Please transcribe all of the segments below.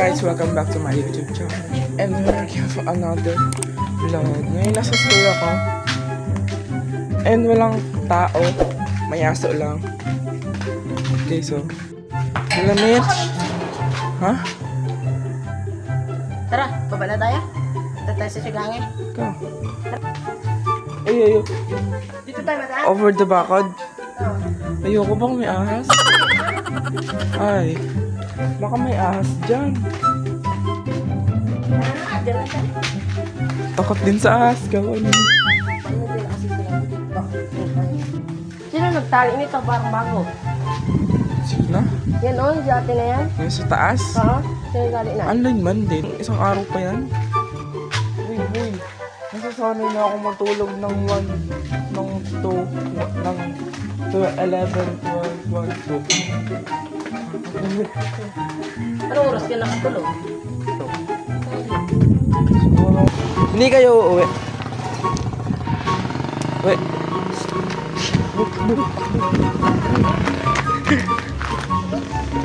guys, welcome back to my YouTube channel. And we're here for another vlog. Ngayon nasa school ako. And walang tao. May aso lang. Okay, so. Hello, Mitch. Ha? Tara, baba na tayo. Ito tayo sa Sigangi. Ikaw. Ay. Dito tayo mataan. Over the bakod. Ayoko bang may ahas? Ay. Baka may ahas dyan. Takot din sa ahas. Gawin mo. Sino nagtali nito? Parang bago. Sino? Yan o, yung dati na yan. Yung sa taas? Oo, sino nagtali na? Online man din. Isang araw pa yan. Uy. Nasasanay na ako matulog ng 1, ng 2, ng 11, 12, 1, 2. Anong oras ka nakatulog? Siguro. Hindi kayo uuwi. Wait.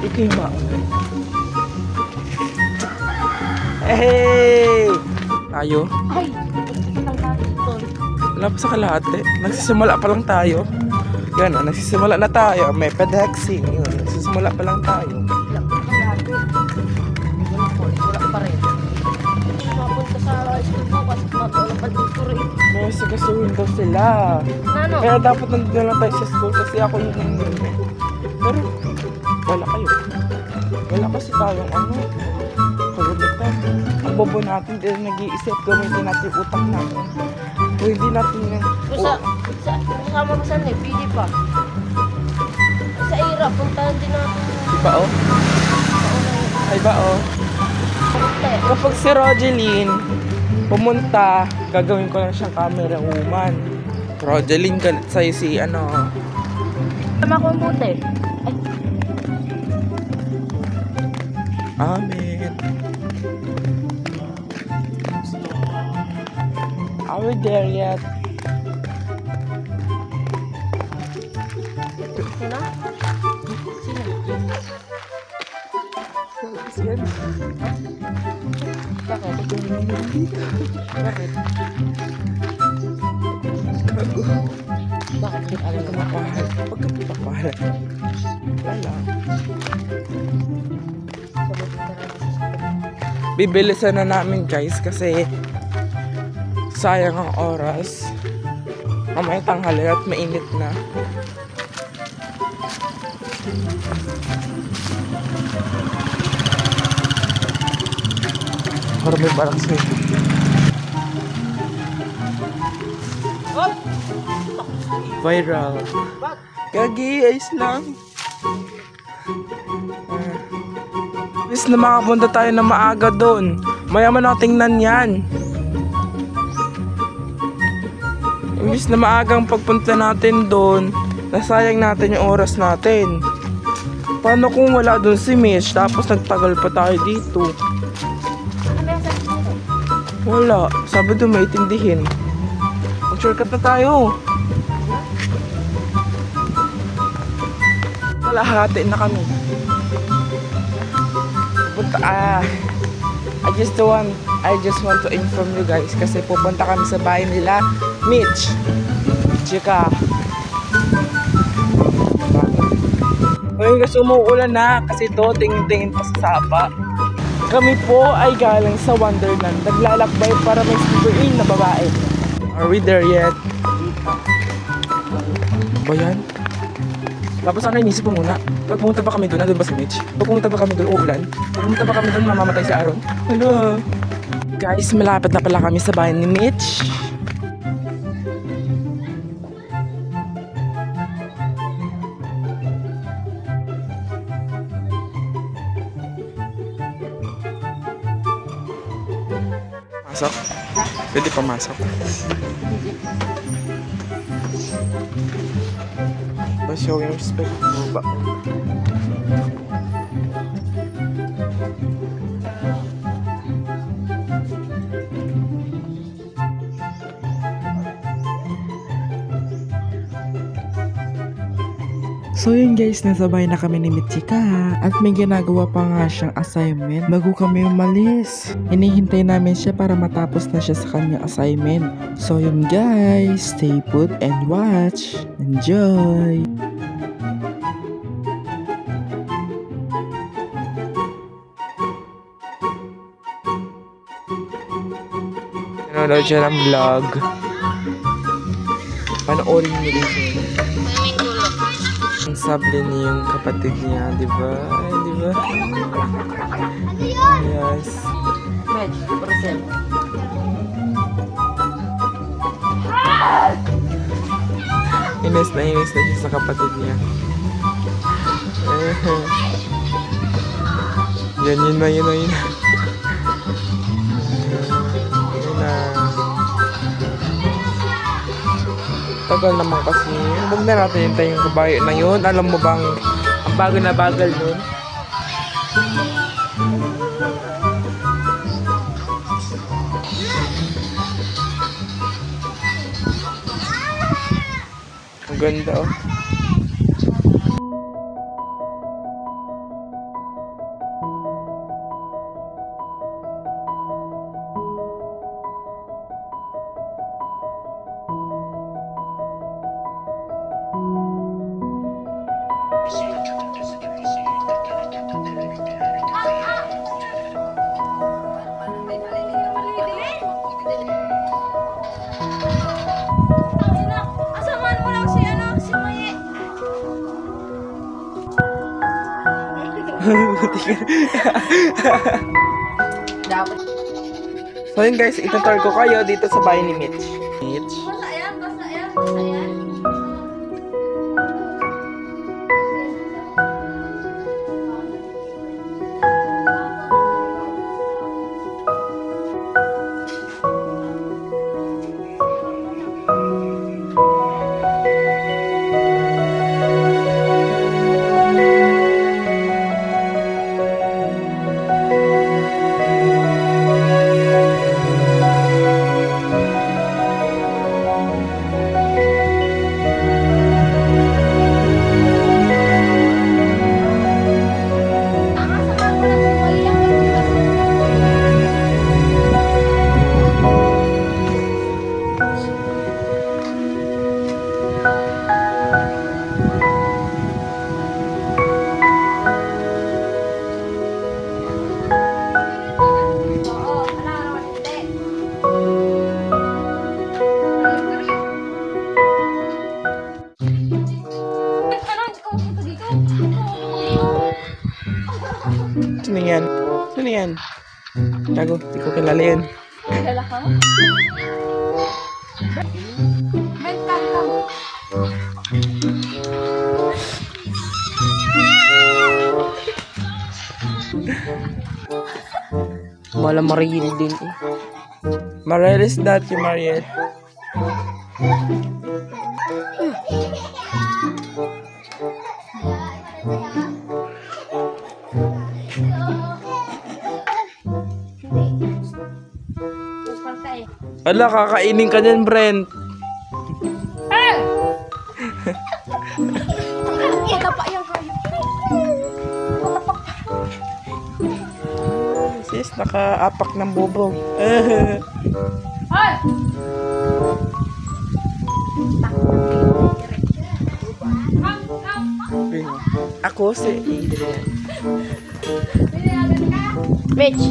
Ikay mauwi. Hey! Tayo? Ay! Ang kapitol. Wala pa sa kalahati. Nagsisimula pa lang tayo. Yan, nagsisimula na tayo. May pedexing. Yun, nagsisimula pa lang tayo. Wala pa rin. Mapunta sa school bukas. Matulog pa dito rin. May sigasuhin daw sila. Ano? Kaya dapat nandito lang tayo sa school kasi ako yung nandito. Pero, wala kayo. Wala kasi tayong ano. Kagulitan. Ang bobo natin, din nag-iisip. Gamitin natin yung utak natin. O hindi natin yan. Kasama ko saan eh, pili pa. Sa Ira, puntahan din natin. Diba oh? Ay ba oh? Kapag si Rogeline pumunta, gagawin ko lang siyang camera woman. Rogeline, galit sa'yo si ano. Tama ko ang buti. Amen. Are we there yet? Sino? Sino? Yan. Bakit? Bakit? Bakit? Alam ka mapahal. Huwag ka mapahal. Wala. Bibilisan na namin guys kasi sayang ang oras. Mamaya tanghali at mainit na. Parang may parang sa'yo. Viral. Gagi, ayos lang. Bis na makapunta tayo na maaga doon. Mayaman ako tingnan yan. Imbis na maagang pagpunta natin doon, nasayang natin yung oras natin. Paano kung wala doon si Mitch tapos nagtagal pa tayo dito? Wala. Sabi doon may itindihin. Mag-shortcut na tayo. Wala, hati na kami. Punta, I just want to inform you guys kasi pupunta kami sa bahay nila Mitch. Chika. Ngayon kasi umuulan na kasi to tingin-tingin pa sa sapa. Kami po ay galing sa Wonderland. Naglalakbay para may super-in na babae. Are we there yet? Ba yan? Tapos ano inisip ko muna? Pag pumunta pa kami doon, nandun ba si Mitch? Pag pumunta pa kami doon, uulan. Pag pumunta pa kami doon, mamamatay si Aaron. Hello! Guys, malapit na pala kami sa bahay ni Mitch. Masok? Pwede pamasok. By showing respect mo ba? So yun guys, nasa bahay na kami ni Michika at may ginagawa pa nga siyang assignment bago kami umalis. Hinihintay namin siya para matapos na siya sa kanyang assignment. So yun guys, stay put and watch. Enjoy! Nanonood siya ng vlog. Panoorin niyo rin siya. May gulo. Ang sable niya yung kapatid niya, di ba? Ay, di ba? Yes. Medj, persen. Inis na siya sa kapatid niya. Yun na. Yun na. Tagal naman kasi. Huwag na natin hintayin yung kabayo na yun. Alam mo bang ang bagal na bagal nun? Ang ganda oh. Asamaan mo lang si Maye. Dapat. So yun guys, itutur ko kayo dito sa bahay ni Mitch. Basta yan. Sino yan? Tago, di ko kilala yan. Kilala ka? Benta ka. Mala Mariel din eh. Mariel is that you, Mariel? Ala, kakainin ka dyan, Brent. Ito pa yung hayop. Sis, nakaapak ng bubog. Ay! Ako si Adrian. Mitch!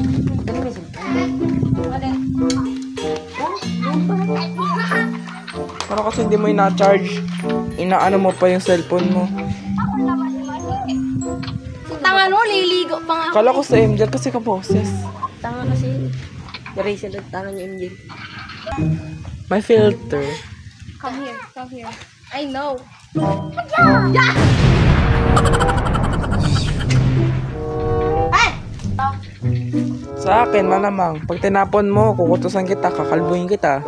Ano kasi hindi mo ina-charge? Inaano mo pa yung cellphone mo. Tanga no, liligo pa nga. Kala ko sa MJ kasi kaboses. Tanga kasi. Dari sila tanga niya MJ. May filter. Come here. I know. Sa akin, malamang. Pag tinapon mo, kukutusan kita, kakalbuhin kita.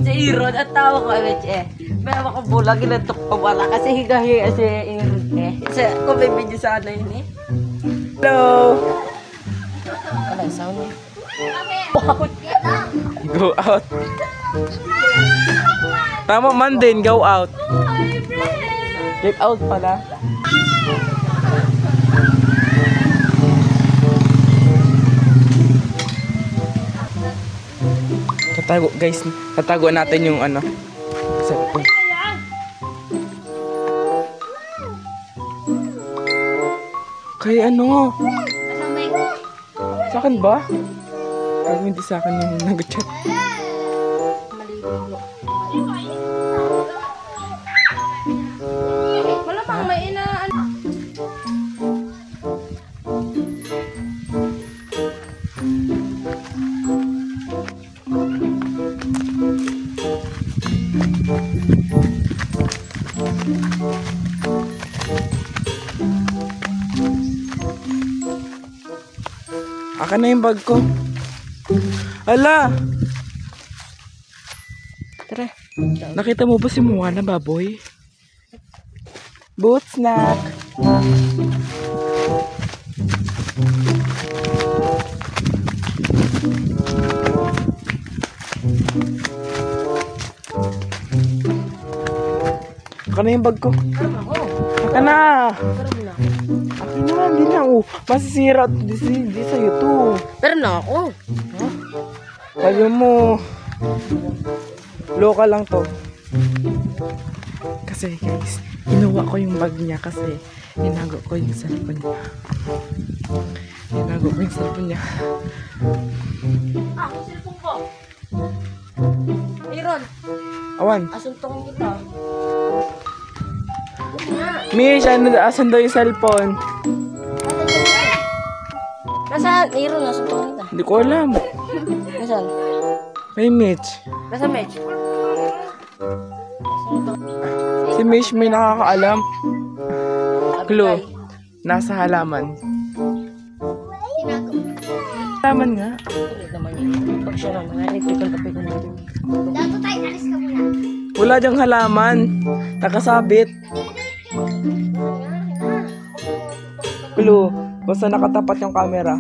Si Iron at tawa ko Mitch eh. Meron ako bulag inatok pa wala kasi higahi si Iron eh. Kasi kung may video sa ano yun eh. Hello! Wala yung sound eh. Go out. Tama man din, go out. Get out pala. Tatago guys, tatago natin yung ano. Cellphone. Kaya ano? Sa akin ba? Kaya hindi sa akin yung nag-chat. Wala pang may inaan. Akin na yung bag ko. Ala! Tara. Nakita mo ba si Moana, baboy? Boot snack. Akin na yung bag ko. Akin na. Akin na, hindi na. Oh, masisira. Di sa'yo to. Pero na ako. Sabi mo, local lang to. Kasi guys, inuwa ko yung bag niya kasi ninago ko yung cellphone niya. Ninago ko yung cellphone niya. Ako, cellphone ko. Aaron, Awan. asuntong kita. Mish, asan daw yung cellphone? Nasaan? Aaron, asuntong kita. Hindi ko alam. Nasaan? May Mitch. Nasaan, Mitch? Si Mish may nakakaalam. Clue. Nasa halaman. Halaman nga. Ulit naman yun. Pag siya naman, nalipikon tapos ko natin. Dato tayo, alis ka muna. Wala dyang halaman. Nakasabit. Clue. Basta nakatapat yung camera.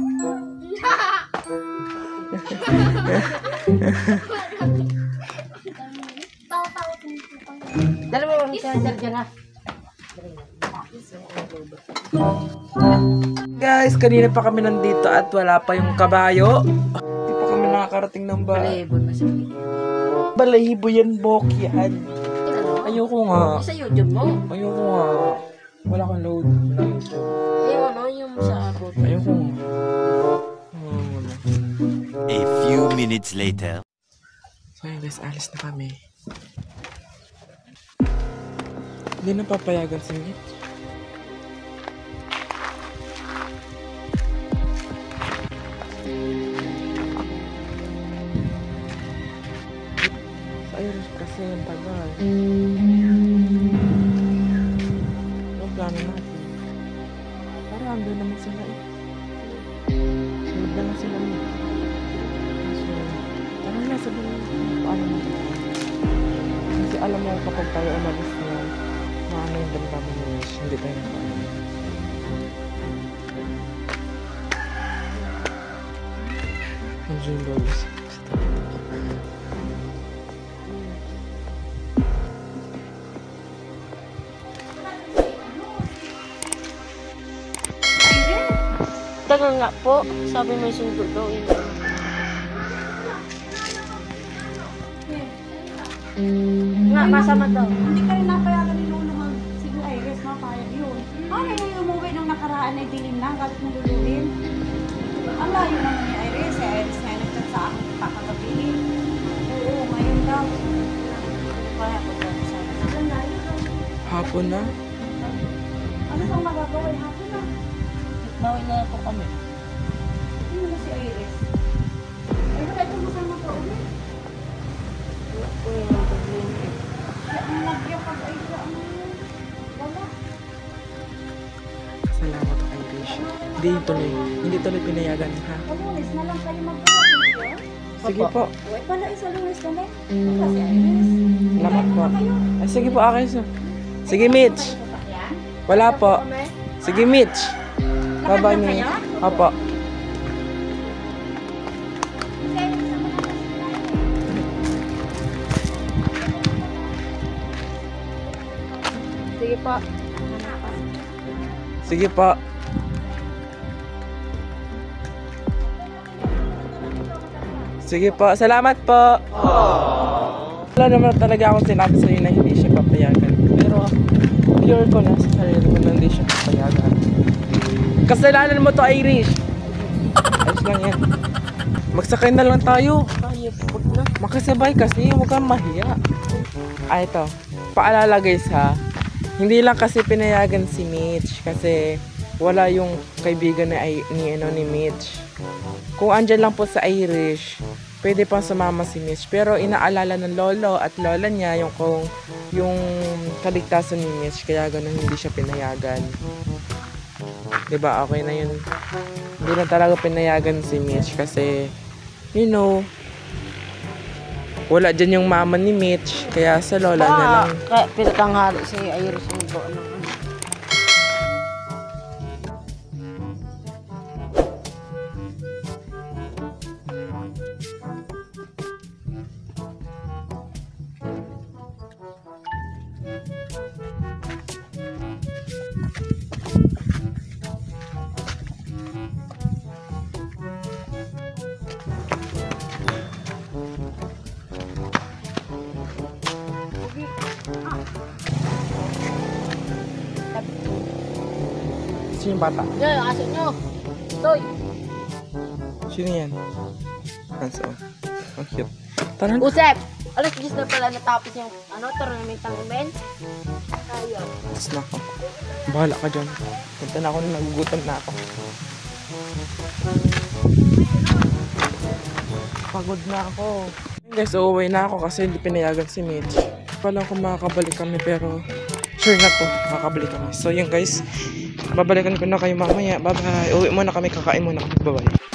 Dala mo yung charger dyan, ha? Guys, kanina pa kami nandito at wala pa yung kabayo. Hindi pa kami nakakarating ng bahay. Balibon, masakit. Balahibo yan, bok yan. Ayoko nga. Sa YouTube mo. Ayoko nga. Wala kang load. Wala kang YouTube. Yung ano, yung sa abot. Ayoko nga. Wala. A few minutes later. So yun guys, alis na kami. Hindi na papayagan si Mitch. Sa Iris kasi yung tagal. Ang plano natin. Para ando naman sila eh. Sunod na lang sila eh. So, tara na sabihin paano natin. Kasi alam mo kapag tayo umalis na maano yung damdamin mo, hindi tayo nakaano. Ang June Dollars. Tagal nga po. Sabi may sundo daw. Nga, masama daw. Hindi ka rin napayagan ni Lolo mag sige Iris, mapayag yun. Ano yung umuwi nung nakaraan ay dilim na, galit na luluhin. Ang layo naman ni Iris, si Iris nga nagchat sa akin kakagabihin. Oo, ngayon daw. Kaya ko daw sana. Ang layo daw. Hapon na. Ano bang magagawa? Hapon na. Bawi na po kami. Ano na si Iris? Ay, wala itong masama pa ulit. Uy, ang problema eh. Kaya ang nagyakag ay ano yun. Wala. Salamat kay Irish. Hindi tuloy pinayagan ha. Pag-ulis na lang kayo magawa video. Sige po. Uy, pala isa lunes na lang. Wala si Iris. Salamat po. Ay, sige po, akin sa. Sige, Mitch. Wala po. Sige, Mitch. Baba niyo. Opo. Sige po. Sige po. Sige po. Salamat po. Wala naman talaga akong sinabi sa'yo na hindi siya papayagan. Pero, pure ko na sa sarili ko na hindi siya papayagan. Kasalanan mo to, Irish. Ayos lang yan. Magsakay na lang tayo. Huwag na. Makasabay kasi, huwag kang mahiya. Ito. Paalala guys ha. Hindi lang kasi pinayagan si Mitch kasi wala yung kaibigan ni Mitch. Kung andyan lang po sa Irish, pwede pang sumama si Mitch. Pero inaalala ng lolo at lola niya yung kaligtasan ni Mitch. Kaya ganun hindi siya pinayagan. Diba? Okay na yun. Hindi na talaga pinayagan si Mitch kasi, you know, wala dyan yung mama ni Mitch. Kaya sa lola na lang. Kaya pinatanghali si Iris yung buo naman. Sino yung bata? Yan, aso nyo. Toy. Sino yan? Hands on. Ang cute. Tara na. Usep! Alas 10 na pala natapos yung tournament ng men. Ayun. Tapos na ako. Bahala ka dyan. Punta na ako na nagugutom na ako. Pagod na ako. Guys, uuwi na ako kasi hindi pinayagan si Mitch. Wala akong makakabalik kami pero sure na to, makakabalik kami. So yun guys, babalikan ko na kayo mamaya. Bye bye. Uwi muna kami, kakain muna kami. Bye bye.